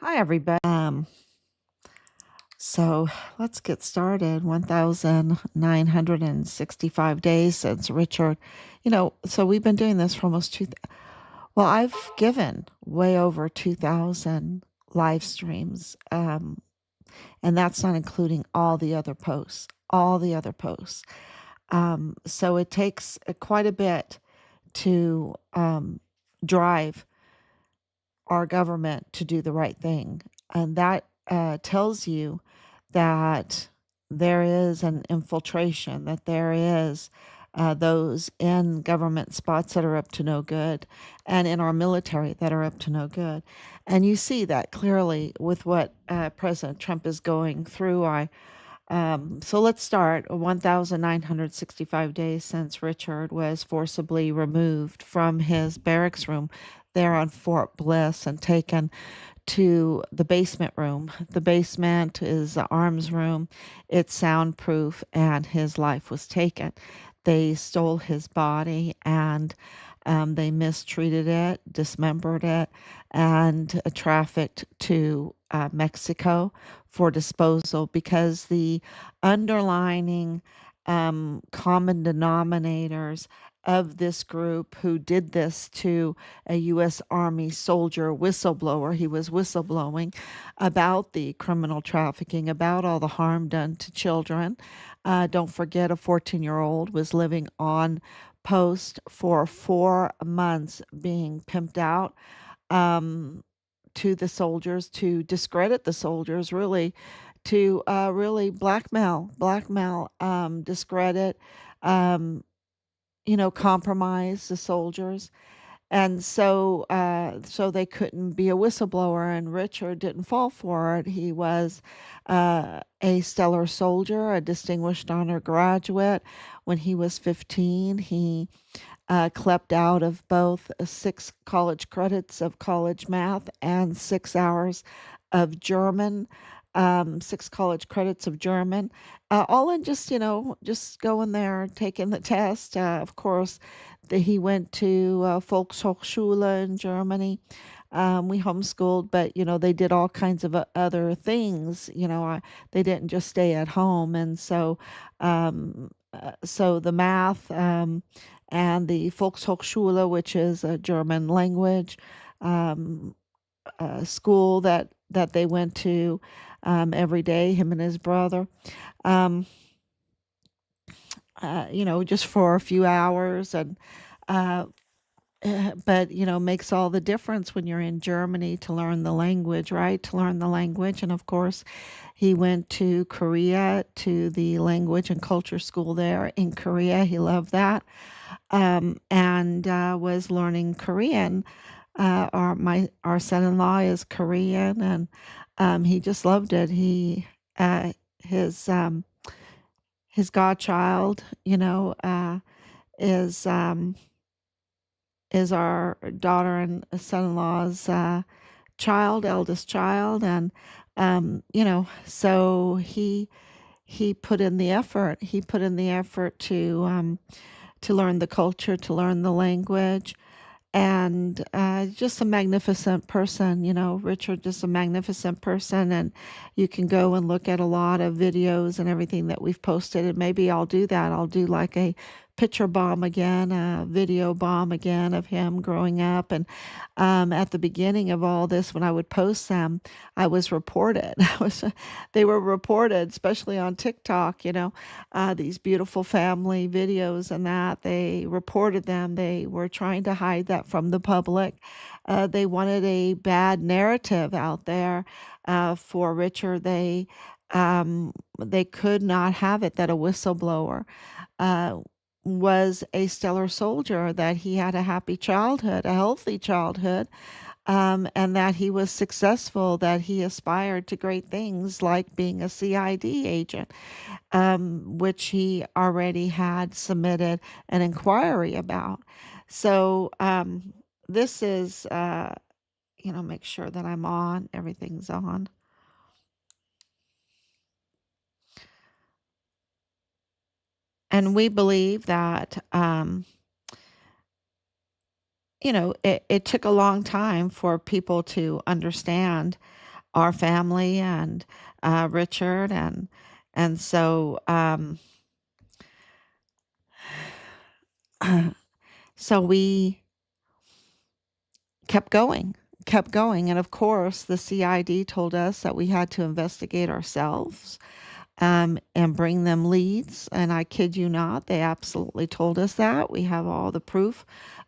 Hi, everybody. So let's get started. 1,965 days since Richard. So we've been doing this for almost well, I've given way over 2,000 live streams. And that's not including all the other posts, all the other posts. So it takes quite a bit to drive our government to do the right thing. And that tells you that there is an infiltration, that there is those in government spots that are up to no good, and in our military that are up to no good. And you see that clearly with what President Trump is going through. So let's start 1,965 days since Richard was forcibly removed from his barracks room there on Fort Bliss and taken to the basement room. The basement is the arms room, it's soundproof, and his life was taken. They stole his body and they mistreated it, dismembered it, and trafficked to Mexico for disposal because the underlining common denominators of this group who did this to a U.S. Army soldier whistleblower. He was whistleblowing about the criminal trafficking, about all the harm done to children. Don't forget, a 14-year-old was living on post for 4 months being pimped out to the soldiers, to discredit the soldiers, really, to really blackmail, discredit, um, compromise the soldiers. And so they couldn't be a whistleblower, and Richard didn't fall for it. He was a stellar soldier, a distinguished honor graduate. When he was 15, he clept out of both 6 college credits of college math and 6 hours of German, 6 college credits of German, all in just going there, taking the test. Of course, he went to Volkshochschule in Germany. We homeschooled, but they did all kinds of other things. They didn't just stay at home, and so the math and the Volkshochschule, which is a German language um, school that they went to every day, him and his brother. Um, just for a few hours, and uh, but makes all the difference when you're in Germany to learn the language, right? To learn the language. And of course, he went to Korea to the language and culture school there in Korea. He loved that, and was learning Korean. Our son-in-law is Korean, and he just loved it. Uh, his his godchild, is our daughter and son-in-law's eldest child, and so he put in the effort. He put in the effort to learn the culture, to learn the language, and just a magnificent person. Richard, just a magnificent person. And you can go and look at a lot of videos and everything that we've posted, and maybe I'll do that. I'll do like a picture bomb again, a video bomb again of him growing up. And at the beginning of all this, when I would post them, I was reported. They were reported, especially on TikTok. These beautiful family videos, and that they reported them. They were trying to hide that from the public. They wanted a bad narrative out there for Richard. They could not have it that a whistleblower uh, was a stellar soldier, that he had a happy childhood, a healthy childhood, and that he was successful, that he aspired to great things like being a CID agent, which he already had submitted an inquiry about. So this is, make sure that I'm on, everything's on. And we believe that, it took a long time for people to understand our family and Richard, and so so we kept going, kept going, and of course the CID told us that we had to investigate ourselves, and bring them leads. And I kid you not, they absolutely told us that. We have all the proof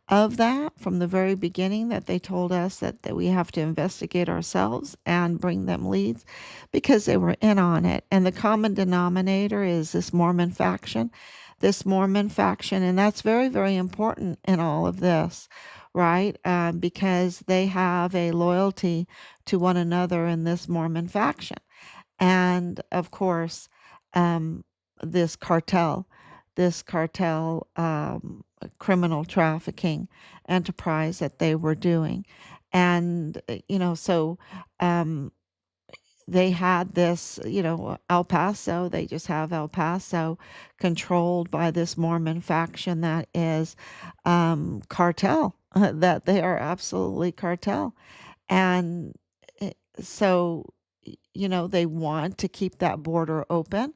of that from the very beginning, that they told us that we have to investigate ourselves and bring them leads because they were in on it. And the common denominator is this Mormon faction. And that's very, very important in all of this, right? Because they have a loyalty to one another in this Mormon faction. And of course, um, this cartel, this cartel criminal trafficking enterprise that they were doing. And, so um, they had this, El Paso, they just have El Paso controlled by this Mormon faction that is cartel, that they are absolutely cartel. And so, they want to keep that border open.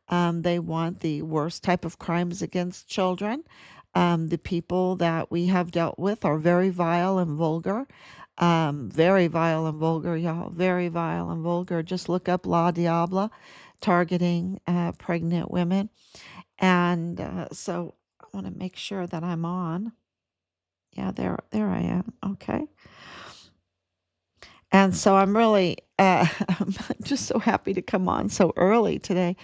They want the worst type of crimes against children. The people that we have dealt with are very vile and vulgar. Very vile and vulgar, y'all. Very vile and vulgar. Just look up La Diabla targeting pregnant women. And so I want to make sure that I'm on. Yeah, there I am. Okay. And so I'm really, I'm just so happy to come on so early today.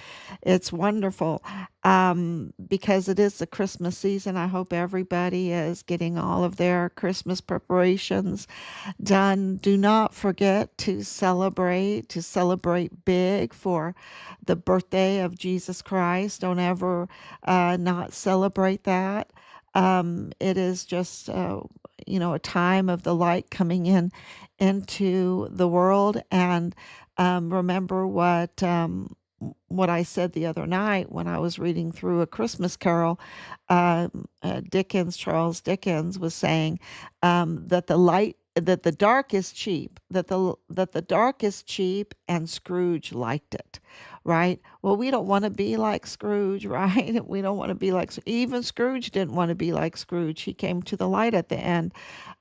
It's wonderful because it is the Christmas season. I hope everybody is getting all of their Christmas preparations done. Do not forget to celebrate big for the birthday of Jesus Christ. Don't ever not celebrate that. It is just, a time of the light coming into the world. And remember what I said the other night when I was reading through A Christmas Carol. Charles Dickens was saying that the dark is cheap, that the dark is cheap, and Scrooge liked it, right? Well, we don't want to be like Scrooge, right? We don't want to be like, even Scrooge didn't want to be like Scrooge. He came to the light at the end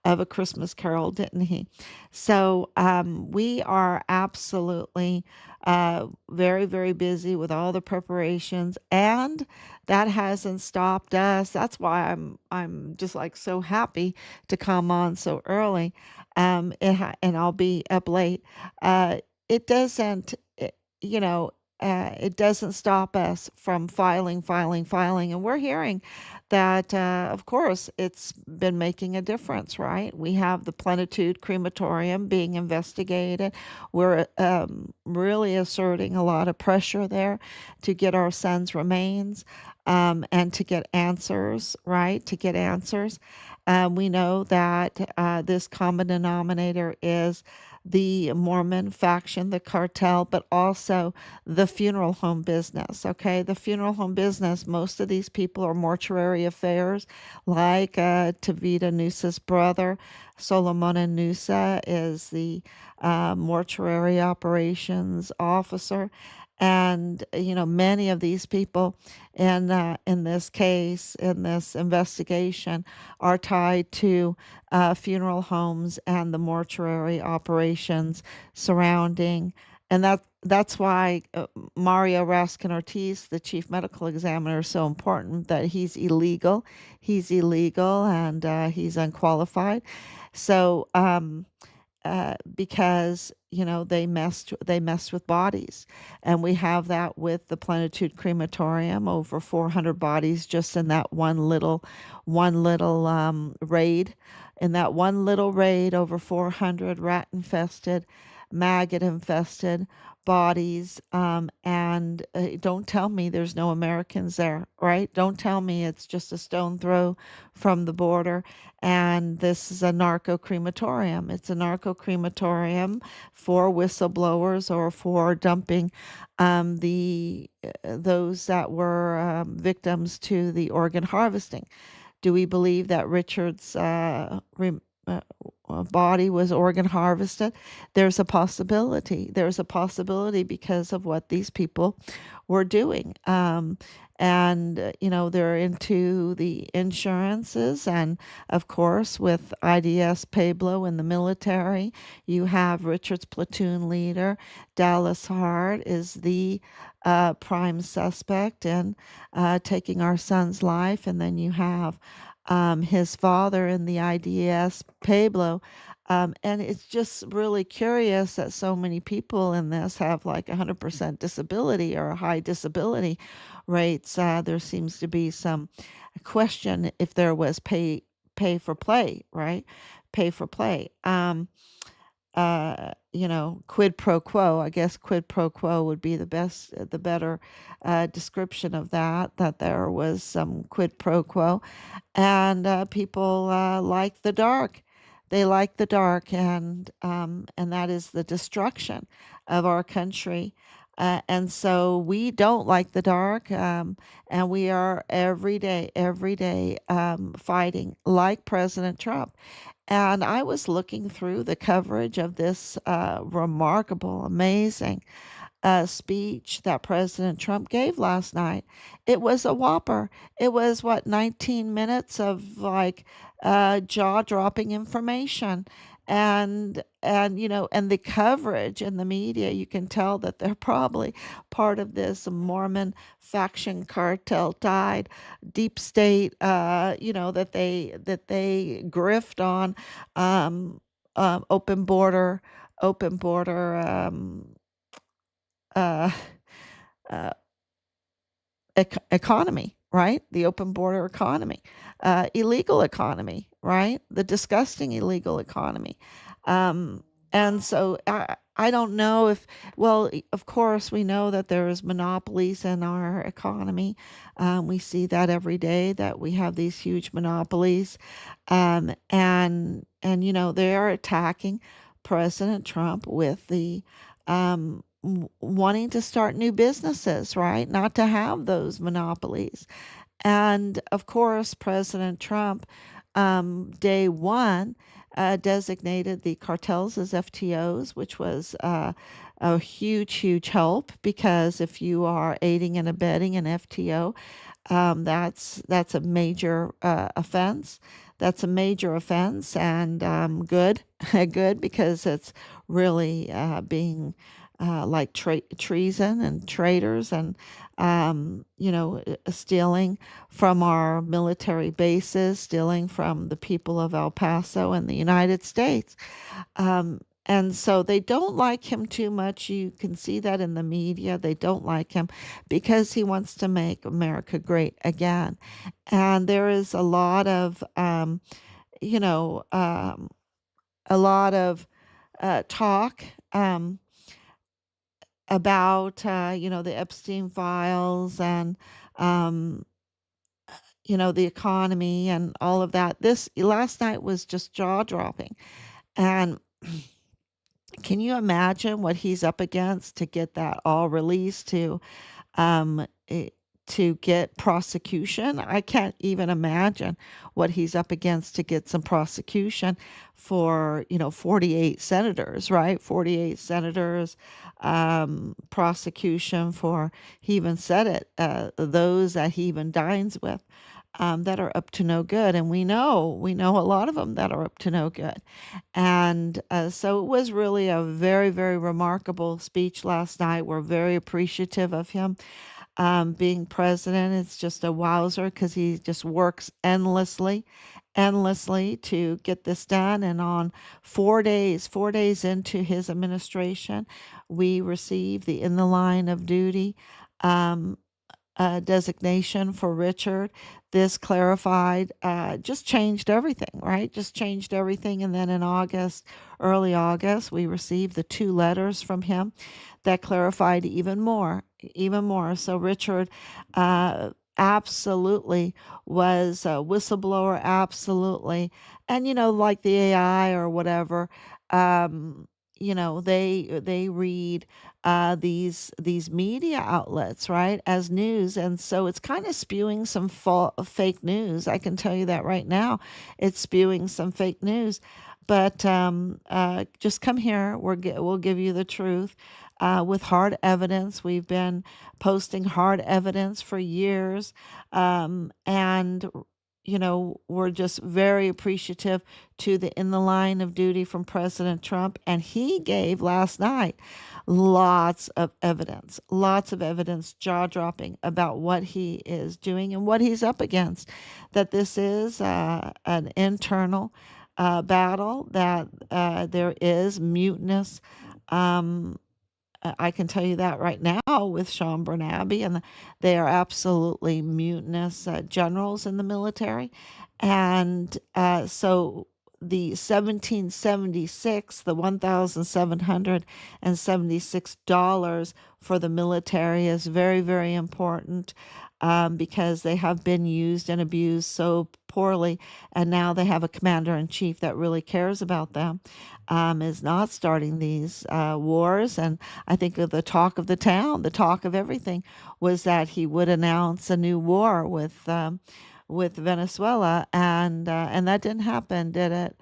of A Christmas Carol, didn't he? So we are absolutely very, very busy with all the preparations, and that hasn't stopped us. That's why I'm just like so happy to come on so early, and I'll be up late. It doesn't, you know. It doesn't stop us from filing, and we're hearing that, of course, it's been making a difference, right? We have the Plenitude crematorium being investigated. We're really asserting a lot of pressure there to get our son's remains, and to get answers, right? To get answers. We know that this common denominator is the Mormon faction, the cartel, but also the funeral home business. Okay, the funeral home business, most of these people are mortuary affairs, like Tavita Noosa's brother. Solomon Noosa is the mortuary operations officer. And many of these people in this case, in this investigation, are tied to funeral homes and the mortuary operations surrounding. And that's why Mario Raskin Ortiz, the chief medical examiner, is so important. That he's illegal, and he's unqualified. So because they messed with bodies, and we have that with the Plenitude crematorium. Over 400 bodies just in that one little raid. In that one little raid, over 400 rat infested, maggot infested bodies. And don't tell me there's no Americans there, right? Don't tell me it's just a stone throw from the border. And this is a narco crematorium. It's a narco crematorium for whistleblowers, or for dumping the those that were victims to the organ harvesting. Do we believe that Richard's body was organ harvested? There's a possibility. There's a possibility because of what these people were doing. And, they're into the insurances. And of course, with IDS Pablo in the military, you have Richard's platoon leader. Dallas Hart is the prime suspect in taking our son's life. And then you have his father in the IDS Pablo. And it's just really curious that so many people in this have like 100% disability or high disability rates. There seems to be some question if there was pay for play, right? Pay for play. Quid pro quo. I guess quid pro quo would be the better description of that there was some quid pro quo. And people like the dark. They like the dark, and that is the destruction of our country. And so we don't like the dark, and we are every day fighting like President Trump. And I was looking through the coverage of this remarkable, amazing speech that President Trump gave last night. It was a whopper. It was what, 19 minutes of like jaw-dropping information. And the coverage in the media, you can tell that they're probably part of this Mormon faction cartel tied deep state, that they grift on um, open border uh, uh, economy, right? The open border economy, illegal economy, right? The disgusting illegal economy. Um, and so I don't know if, well, of course, we know that there's monopolies in our economy. We see that every day that we have these huge monopolies. And they are attacking President Trump with the wanting to start new businesses, right? Not to have those monopolies. And of course, President Trump, day one, designated the cartels as FTOs, which was a huge, huge help because if you are aiding and abetting an FTO, that's a major offense. That's a major offense, and good, good because it's really being like treason and traitors and stealing from our military bases, stealing from the people of El Paso and the United States. And so they don't like him too much. You can see that in the media. They don't like him because he wants to make America great again. And there is you know, um, a lot of talk about, the Epstein files and, um, the economy and all of that. This last night was just jaw dropping. And can you imagine what he's up against to get that all released um, eh, to get prosecution? I can't even imagine what he's up against to get some prosecution for, 48 senators, right? 48 senators, prosecution for, he even said it, those that he even dines with. That are up to no good, and we know a lot of them that are up to no good. And so it was really a very, very remarkable speech last night. We're very appreciative of him being president. It's just a wowzer because he just works endlessly to get this done. And on 4 days into his administration, we received the in the line of duty um, designation for Richard. This clarified, just changed everything, right? Just changed everything. And then in August, early August, we received the 2 letters from him that clarified even more, even more. So Richard absolutely was a whistleblower, absolutely. And, like the AI or whatever, they read these media outlets, right, as news, and so it's kind of spewing some fake news. I can tell you that right now, it's spewing some fake news. But just come here. We'll give you the truth with hard evidence. We've been posting hard evidence for years, and we're just very appreciative to the in the line of duty from President Trump. And he gave last night lots of evidence, jaw dropping, about what he is doing and what he's up against. That this is an internal battle, that there is mutinous. I can tell you that right now with Sean Bernabe, and they are absolutely mutinous generals in the military. And so the 1776, the $1,776 for the military is very, very important, because they have been used and abused so poorly. And now they have a commander in chief that really cares about them, is not starting these wars. And I think of the town, the talk of everything was that he would announce a new war with Venezuela, and that didn't happen, did it?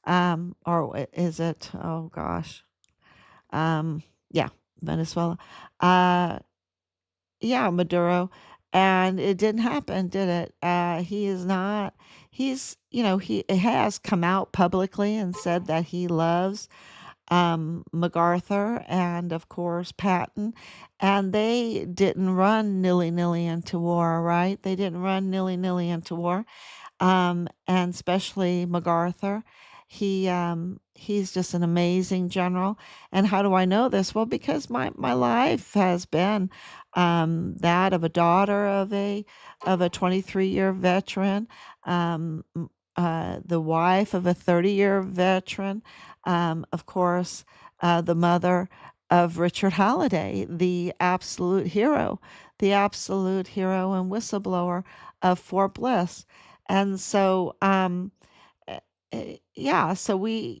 Or is it? Oh gosh. Yeah, Venezuela. Uh, yeah, Maduro, and it didn't happen, did it? He is not. He has come out publicly and said that he loves MacArthur and, of course, Patton, and they didn't run nilly nilly into war, right? They didn't run nilly nilly into war, and especially MacArthur. He's just an amazing general. And how do I know this? Well, because my life has been that of a daughter of a 23-year veteran, the wife of a 30-year veteran, of course, the mother of Richard Halliday, the absolute hero and whistleblower of Fort Bliss. And so, yeah, so we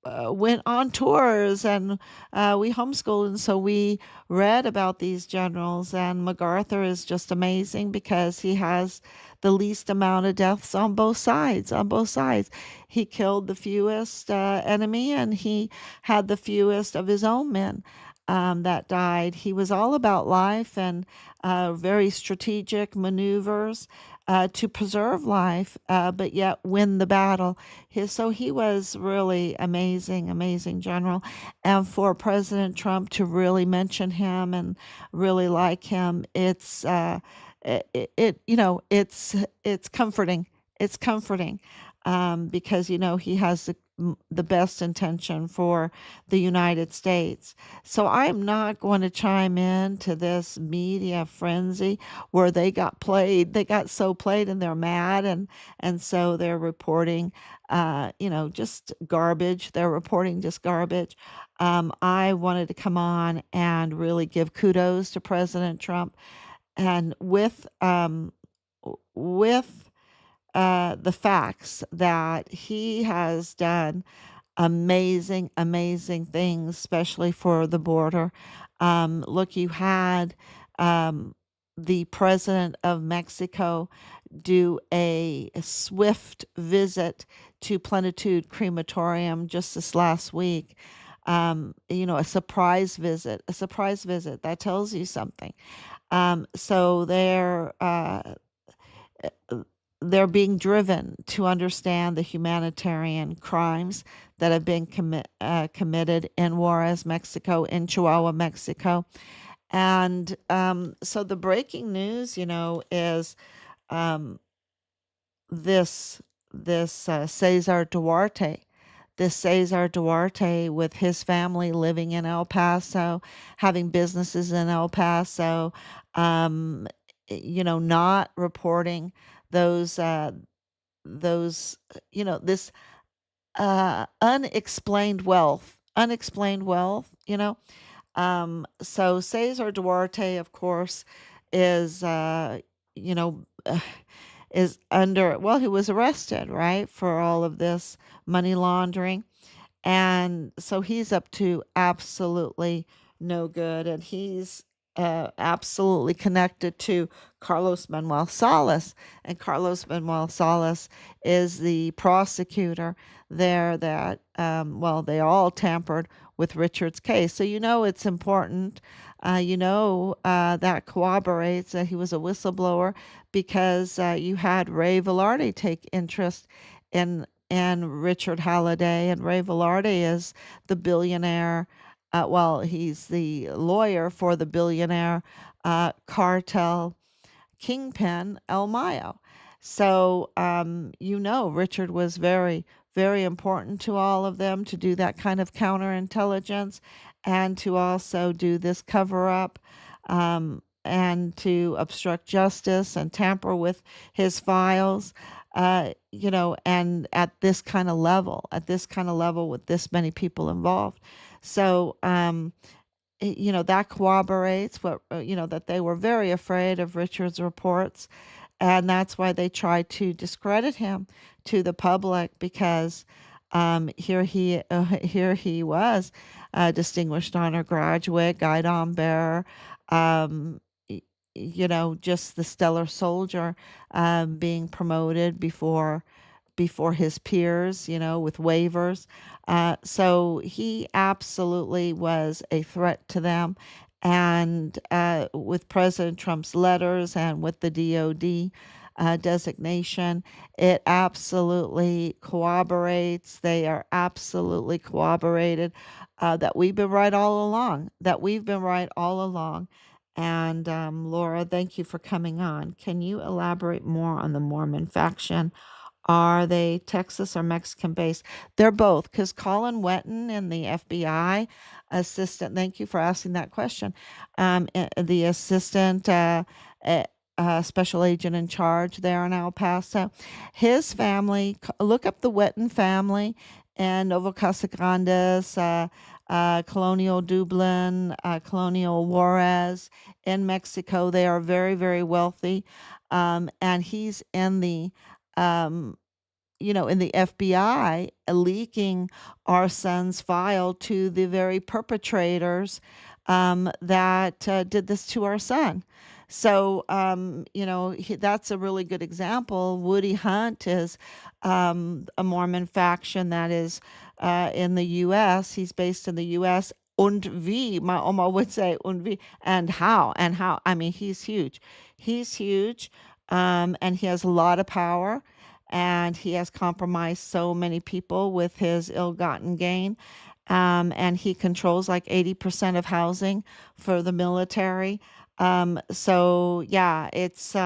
went on tours, and we homeschooled, and so we read about these generals. And MacArthur is just amazing because he has the least amount of deaths on both sides. On both sides, he killed the fewest enemy, and he had the fewest of his own men that died. He was all about life and very strategic maneuvers to preserve life, but yet win the battle. So he was really amazing, amazing general. And for President Trump to really mention him and really like him, it's comforting. It's comforting, because he has the best intention for the United States. So I'm not going to chime in to this media frenzy where they got so played, and they're mad, and so they're reporting just garbage. They're reporting just garbage. I wanted to come on and really give kudos to President Trump, and with the facts that he has done amazing, amazing things, especially for the border. Look, you had the president of Mexico do a swift visit to Plenitude Crematorium just this last week. A surprise visit, that tells you something. So they're being driven to understand the humanitarian crimes that have been committed in Juarez, Mexico, in Chihuahua, Mexico. And so the breaking news, is um, this Cesar Duarte. This Cesar Duarte, with his family living in El Paso, having businesses in El Paso, um, not reporting those those this unexplained wealth. So Cesar Duarte, of course, is you know is under, well, he was arrested, right, for all of this money laundering. And so he's up to absolutely no good. And he's absolutely connected to Carlos Manuel Salas. And Carlos Manuel Salas is the prosecutor there that, well, they all tampered with Richard's case. So, it's important. That corroborates that he was a whistleblower because you had Ray Velarde take interest in Richard Halliday, and Ray Velarde is the billionaire. Well, he's the lawyer for the billionaire cartel kingpin El Mayo. So, Richard was very, very important to all of them to do that kind of counterintelligence and to also do this cover up and to obstruct justice and tamper with his files. And at this kind of level with this many people involved. So, that corroborates that they were very afraid of Richard's reports, and that's why they tried to discredit him to the public because here he was, a distinguished honor graduate, guidon bearer, um, just the stellar soldier, being promoted before his peers, with waivers. So he absolutely was a threat to them. And with President Trump's letters and with the DOD designation, it absolutely corroborates. They are absolutely corroborated that we've been right all along, And Laura, thank you for coming on. Can you elaborate more on the Mormon faction? Are they Texas or Mexican based? They're both, because Colin Wetton and the FBI assistant, thank you for asking that question. The assistant special agent in charge there in El Paso, his family, look up the Wetton family and Novo Casa Grandes, Colonial Dublin, Colonial Juarez in Mexico. They are very, very wealthy. And he's in the um, in the FBI leaking our son's file to the very perpetrators that did this to our son. So, that's a really good example. Woody Hunt is a Mormon faction that is in the U.S. He's based in the U.S. Und wie, my Oma would say, und wie, and how, I mean, he's huge. He's huge, and he has a lot of power and he has compromised so many people with his ill-gotten gain. And he controls like 80% of housing for the military. So yeah, it's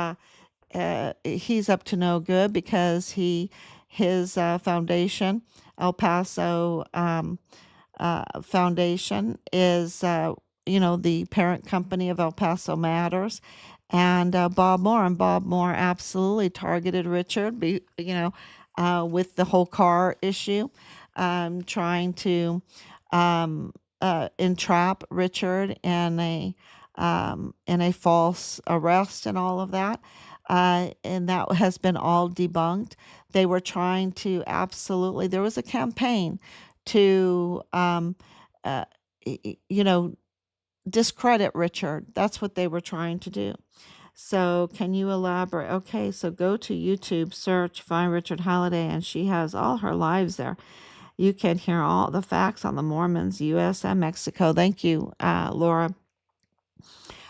he's up to no good because his foundation, El Paso Foundation, is the parent company of El Paso Matters, and Bob Moore absolutely targeted Richard, with the whole car issue, trying to entrap Richard in a false arrest and all of that. And that has been all debunked. They were trying to absolutely, there was a campaign to, uh, discredit Richard. That's what they were trying to do. So, can you elaborate? Okay, so go to YouTube, search, find Richard Halliday, and she has all her lives there. You can hear all the facts on the Mormons, U.S. and Mexico. Thank you, Laura.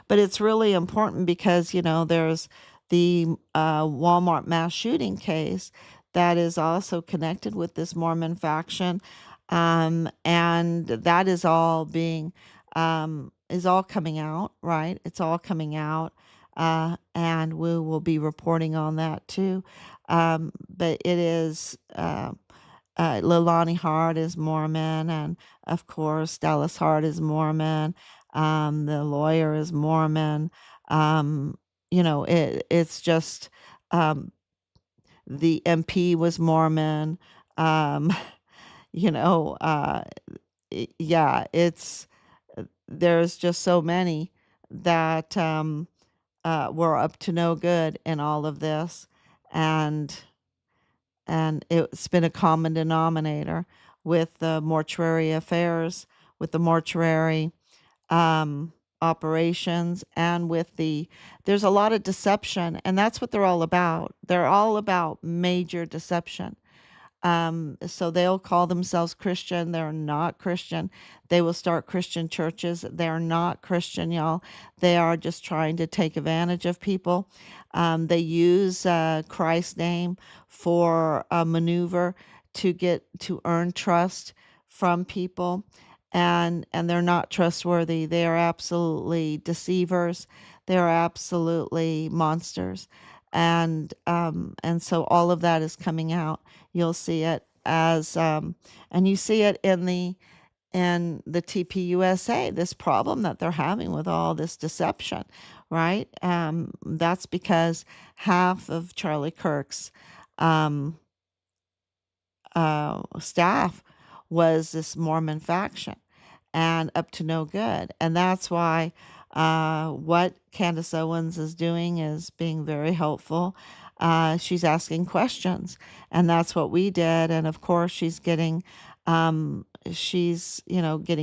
But it's really important because, there's the Walmart mass shooting case that is also connected with this Mormon faction. And that is all coming out, right? It's all coming out. And we will be reporting on that too. But it is, Leilani Hart is Mormon, and of course, Dallas Hart is Mormon. The lawyer is Mormon. It's just the MP was Mormon. Um, you know, uh, yeah, there's just so many that were up to no good in all of this, and it's been a common denominator with the mortuary affairs, with the mortuary um, operations, and with there's a lot of deception, and that's what they're all about. They're all about major deception. So they'll call themselves Christian. They're not Christian. They will start Christian churches. They're not Christian, y'all. They are just trying to take advantage of people. They use Christ's name for a maneuver to earn trust from people, and they're not trustworthy. They are absolutely deceivers. They are absolutely monsters, and so all of that is coming out. You'll see it as and you see it in the TPUSA, this problem that they're having with all this deception, right? That's because half of Charlie Kirk's um, staff was this Mormon faction and up to no good. And that's why what Candace Owens is doing is being very helpful. She's asking questions, and that's what we did. And of course, she's getting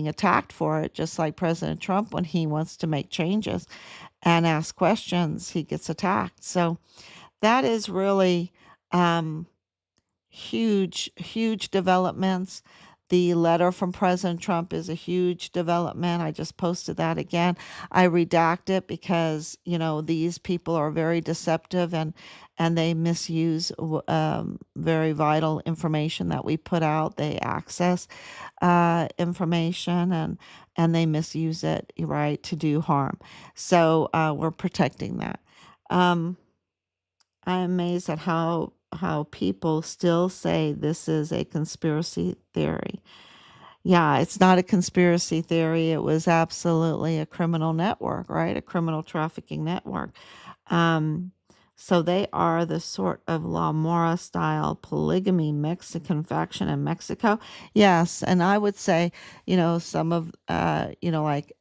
attacked for it, just like President Trump when he wants to make changes and ask questions, he gets attacked. So that is really um, huge, huge developments. The letter from President Trump is a huge development. I just posted that again. I redact it because, these people are very deceptive, and they misuse very vital information that we put out. They access information, and they misuse it, right, to do harm. So we're protecting that. Um, I'm amazed at how people still say this is a conspiracy theory. Yeah, it's not a conspiracy theory. It was absolutely a criminal network, right? A criminal trafficking network. Um, so they are the sort of La Mora style polygamy Mexican faction in Mexico. Yes, and I would say, some of, like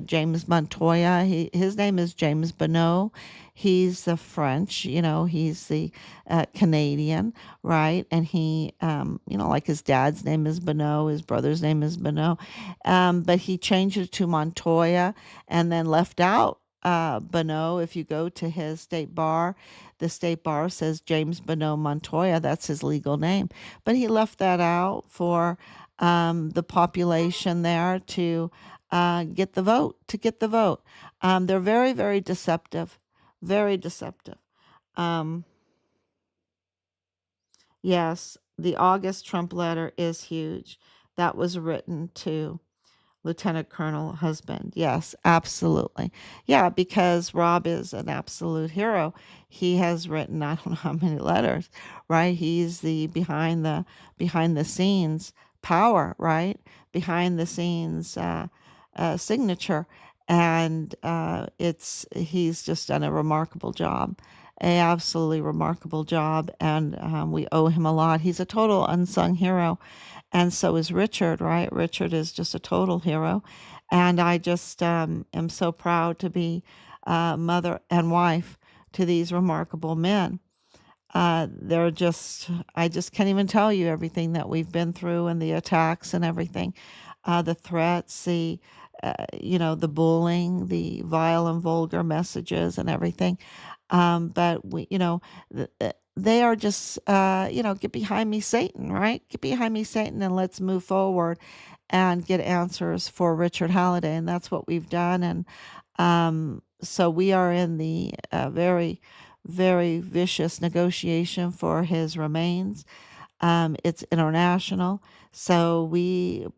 James Montoya. His name is James Bonneau. He's the French. He's the Canadian, right? And he, like his dad's name is Bonneau, his brother's name is Bonneau, but he changed it to Montoya and then left out Bonneau. If you go to his state bar, the state bar says James Bonneau Montoya. That's his legal name. But he left that out for the population there to get the vote, they're very, very deceptive, very deceptive. Um, yes, the August Trump letter is huge. That was written to Lieutenant Colonel Husband. Yes, absolutely. Yeah, because Rob is an absolute hero. He has written I don't know how many letters, right? He's the behind the scenes power, right? Behind the scenes signature, and it's he's just done a remarkable job. A absolutely remarkable job, and we owe him a lot. He's a total unsung hero, and so is Richard, right? Richard is just a total hero. And I just am so proud to be mother and wife to these remarkable men. I just can't even tell you everything that we've been through and the attacks and everything, the threats, the bullying, the vile and vulgar messages and everything. But they are just, get behind me, Satan, right? Get behind me, Satan, and let's move forward and get answers for Richard Halliday. And that's what we've done. And so we are in the very, very vicious negotiation for his remains. It's international. But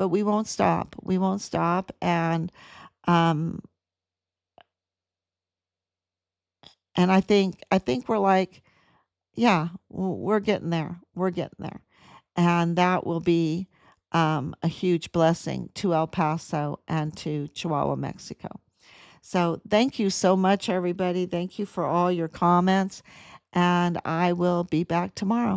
we won't stop. We won't stop. Um, and I think we're like, yeah, we're getting there. We're getting there. And that will be a huge blessing to El Paso and to Chihuahua, Mexico. So thank you so much, everybody. Thank you for all your comments. And I will be back tomorrow.